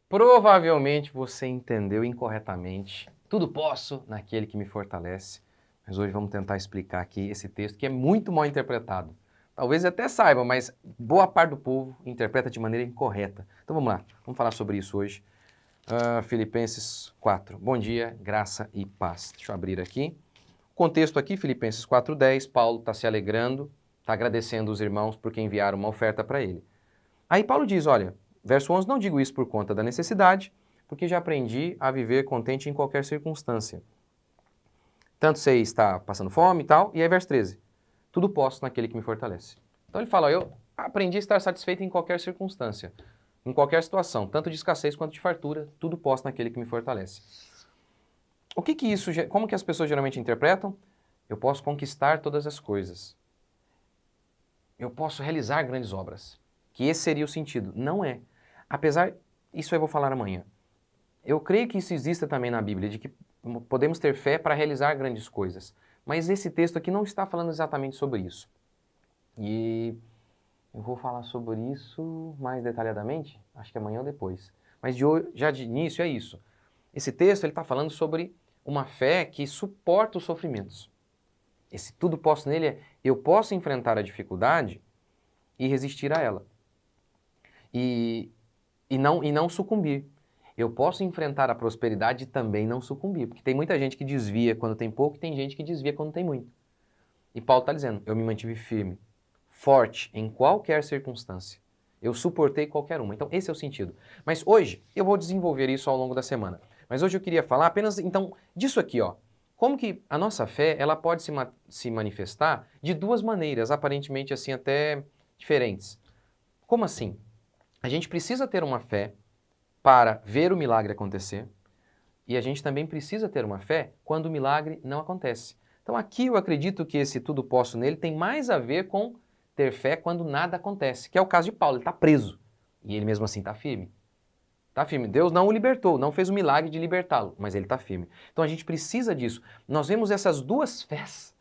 Provavelmente você entendeu incorretamente. Tudo posso naquele que me fortalece. Mas hoje vamos tentar explicar aqui esse texto que é muito mal interpretado. Talvez até saiba, mas boa parte do povo interpreta de maneira incorreta. Então vamos lá, vamos falar sobre isso hoje. Filipenses 4. Bom dia, graça e paz. Deixa eu abrir aqui. O contexto aqui, Filipenses 4:10, Paulo está se alegrando, está agradecendo os irmãos porque enviaram uma oferta para ele. Aí Paulo diz, olha, verso 11, não digo isso por conta da necessidade, porque já aprendi a viver contente em qualquer circunstância. Tanto sei estar passando fome e tal, e aí verso 13, tudo posso naquele que me fortalece. Então ele fala, eu aprendi a estar satisfeito em qualquer circunstância, em qualquer situação, tanto de escassez quanto de fartura, tudo posso naquele que me fortalece. O que que isso, como que as pessoas geralmente interpretam? Eu posso conquistar todas as coisas. Eu posso realizar grandes obras. Que esse seria o sentido. Não é. Apesar, isso eu vou falar amanhã. Eu creio que isso exista também na Bíblia, de que podemos ter fé para realizar grandes coisas. Mas esse texto aqui não está falando exatamente sobre isso. E eu vou falar sobre isso mais detalhadamente, acho que amanhã ou depois. Mas já de início é isso. Esse texto ele está falando sobre uma fé que suporta os sofrimentos. Esse tudo posso nele é, eu posso enfrentar a dificuldade e resistir a ela. E não sucumbir. Eu posso enfrentar a prosperidade e também não sucumbir, porque tem muita gente que desvia quando tem pouco e tem gente que desvia quando tem muito. E Paulo está dizendo, eu me mantive firme, forte em qualquer circunstância. Eu suportei qualquer uma. Então esse é o sentido. Mas hoje, eu vou desenvolver isso ao longo da semana. Mas hoje eu queria falar apenas, então, disso aqui, ó. Como que a nossa fé, ela pode se manifestar de duas maneiras, aparentemente assim até diferentes. Como assim? A gente precisa ter uma fé para ver o milagre acontecer e a gente também precisa ter uma fé quando o milagre não acontece. Então aqui eu acredito que esse tudo posso nele tem mais a ver com ter fé quando nada acontece, que é o caso de Paulo, ele está preso e ele mesmo assim está firme. Está firme. Deus não o libertou, não fez o milagre de libertá-lo, mas ele está firme. Então a gente precisa disso. Nós vemos essas duas fés,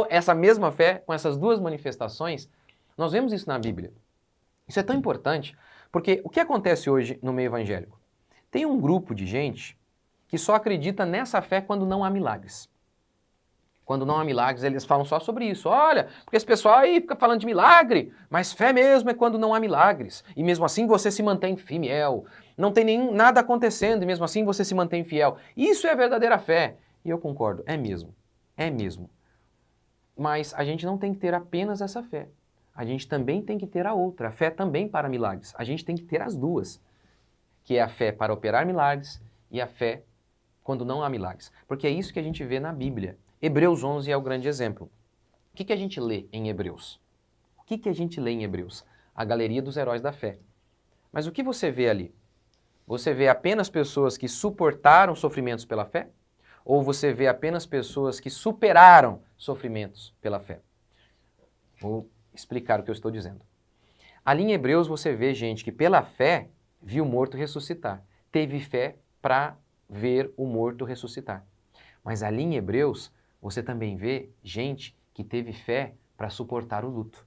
essa mesma fé com essas duas manifestações, nós vemos isso na Bíblia. Isso é tão importante, porque o que acontece hoje no meio evangélico? Tem um grupo de gente que só acredita nessa fé quando não há milagres. Quando não há milagres, eles falam só sobre isso. Olha, porque esse pessoal aí fica falando de milagre, mas fé mesmo é quando não há milagres. E mesmo assim você se mantém fiel. Não tem nada acontecendo e mesmo assim você se mantém fiel. Isso é a verdadeira fé. E eu concordo, é mesmo. É mesmo. Mas a gente não tem que ter apenas essa fé. A gente também tem que ter a outra, a fé também para milagres. A gente tem que ter as duas, que é a fé para operar milagres e a fé quando não há milagres. Porque é isso que a gente vê na Bíblia. Hebreus 11 é o grande exemplo. O que a gente lê em Hebreus? O que a gente lê em Hebreus? A galeria dos heróis da fé. Mas o que você vê ali? Você vê apenas pessoas que suportaram sofrimentos pela fé? Ou você vê apenas pessoas que superaram sofrimentos pela fé? Vou explicar o que eu estou dizendo. Ali em Hebreus você vê gente que pela fé viu o morto ressuscitar. Teve fé para ver o morto ressuscitar. Mas ali em Hebreus você também vê gente que teve fé para suportar o luto.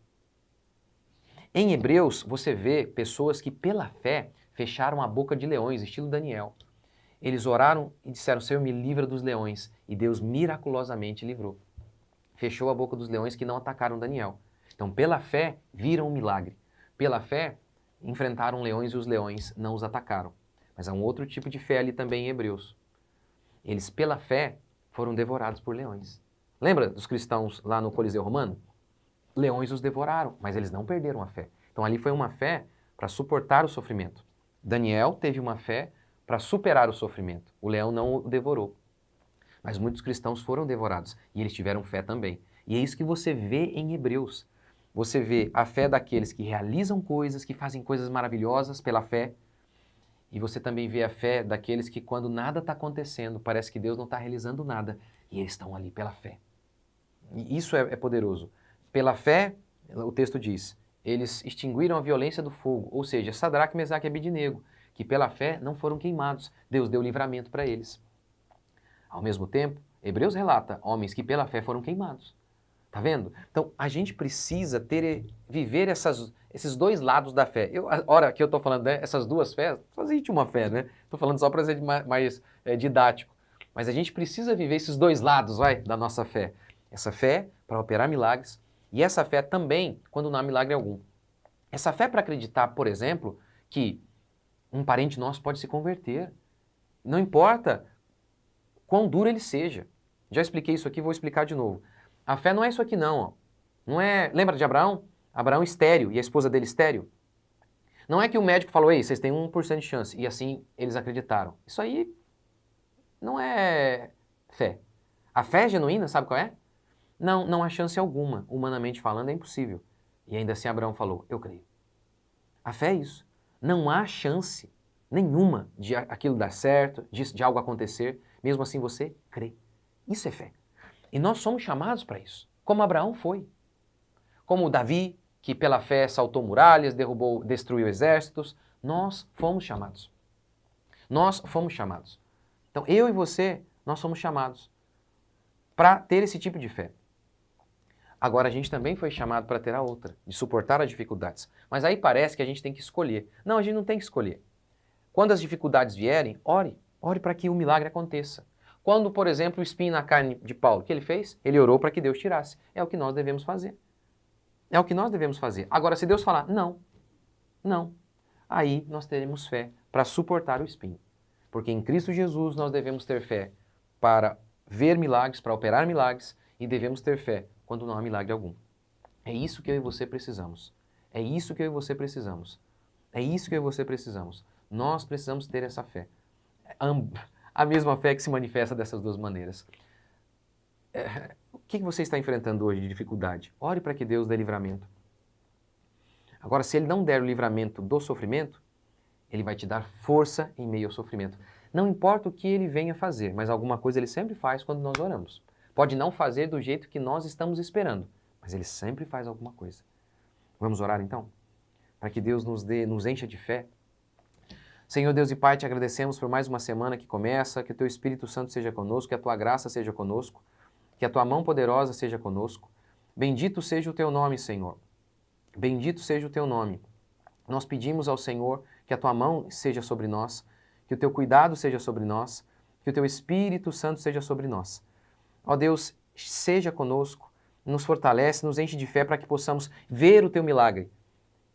Em Hebreus você vê pessoas que pela fé fecharam a boca de leões, estilo Daniel. Eles oraram e disseram, Senhor, me livra dos leões. E Deus miraculosamente livrou. Fechou a boca dos leões que não atacaram Daniel. Então, pela fé, viram um milagre. Pela fé, enfrentaram leões e os leões não os atacaram. Mas há um outro tipo de fé ali também em Hebreus. Eles, pela fé, foram devorados por leões. Lembra dos cristãos lá no Coliseu Romano? Leões os devoraram, mas eles não perderam a fé. Então, ali foi uma fé para suportar o sofrimento. Daniel teve uma fé para superar o sofrimento. O leão não o devorou. Mas muitos cristãos foram devorados e eles tiveram fé também. E é isso que você vê em Hebreus. Você vê a fé daqueles que realizam coisas, que fazem coisas maravilhosas pela fé. E você também vê a fé daqueles que quando nada está acontecendo, parece que Deus não está realizando nada. E eles estão ali pela fé. E isso é poderoso. Pela fé, o texto diz, eles extinguiram a violência do fogo. Ou seja, Sadraque, Mesaque e Abednego, que pela fé não foram queimados. Deus deu livramento para eles. Ao mesmo tempo, Hebreus relata homens que pela fé foram queimados. Tá vendo? Então, a gente precisa viver esses dois lados da fé. A hora que eu estou falando, né, essas duas fés, só existe uma fé, né? Estou falando só para ser mais didático. Mas a gente precisa viver esses dois lados, da nossa fé. Essa fé para operar milagres e essa fé também quando não há milagre algum. Essa fé para acreditar, por exemplo, que um parente nosso pode se converter. Não importa quão duro ele seja. Já expliquei isso aqui, vou explicar de novo. A fé não é isso aqui não, ó. Não é... Lembra de Abraão? Abraão estéril e a esposa dele estéril? Não é que o médico falou, ei, vocês têm 1% de chance, e assim eles acreditaram. Isso aí não é fé. A fé genuína, sabe qual é? Não há chance alguma, humanamente falando, é impossível. E ainda assim Abraão falou, eu creio. A fé é isso. Não há chance nenhuma de aquilo dar certo, de algo acontecer, mesmo assim você crê. Isso é fé. E nós somos chamados para isso, como Abraão foi. Como Davi, que pela fé saltou muralhas, destruiu exércitos, nós fomos chamados. Nós fomos chamados. Então eu e você, nós somos chamados para ter esse tipo de fé. Agora a gente também foi chamado para ter a outra, de suportar as dificuldades. Mas aí parece que a gente tem que escolher. Não, a gente não tem que escolher. Quando as dificuldades vierem, ore para que o milagre aconteça. Quando, por exemplo, o espinho na carne de Paulo, o que ele fez? Ele orou para que Deus tirasse. É o que nós devemos fazer. É o que nós devemos fazer. Agora, se Deus falar, não, aí nós teremos fé para suportar o espinho. Porque em Cristo Jesus nós devemos ter fé para ver milagres, para operar milagres, e devemos ter fé quando não há milagre algum. É isso que eu e você precisamos. É isso que eu e você precisamos. É isso que eu e você precisamos. Nós precisamos ter essa fé. A mesma fé que se manifesta dessas duas maneiras. O que você está enfrentando hoje de dificuldade? Ore para que Deus dê livramento. Agora, se Ele não der o livramento do sofrimento, Ele vai te dar força em meio ao sofrimento. Não importa o que Ele venha fazer, mas alguma coisa Ele sempre faz quando nós oramos. Pode não fazer do jeito que nós estamos esperando, mas Ele sempre faz alguma coisa. Vamos orar então? Para que Deus nos encha de fé. Senhor Deus e Pai, te agradecemos por mais uma semana que começa, que o Teu Espírito Santo seja conosco, que a Tua graça seja conosco, que a Tua mão poderosa seja conosco. Bendito seja o Teu nome, Senhor. Bendito seja o Teu nome. Nós pedimos ao Senhor que a Tua mão seja sobre nós, que o Teu cuidado seja sobre nós, que o Teu Espírito Santo seja sobre nós. Ó Deus, seja conosco, nos fortalece, nos enche de fé para que possamos ver o Teu milagre.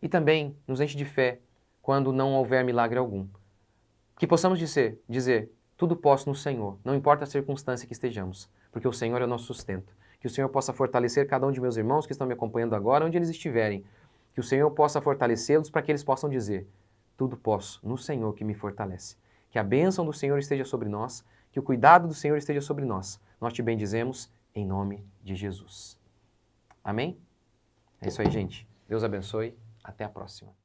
E também nos enche de fé quando não houver milagre algum. Que possamos dizer, tudo posso no Senhor, não importa a circunstância que estejamos, porque o Senhor é o nosso sustento. Que o Senhor possa fortalecer cada um de meus irmãos que estão me acompanhando agora, onde eles estiverem. Que o Senhor possa fortalecê-los para que eles possam dizer, tudo posso no Senhor que me fortalece. Que a bênção do Senhor esteja sobre nós, que o cuidado do Senhor esteja sobre nós. Nós te bendizemos em nome de Jesus. Amém? É isso aí, gente. Deus abençoe. Até a próxima.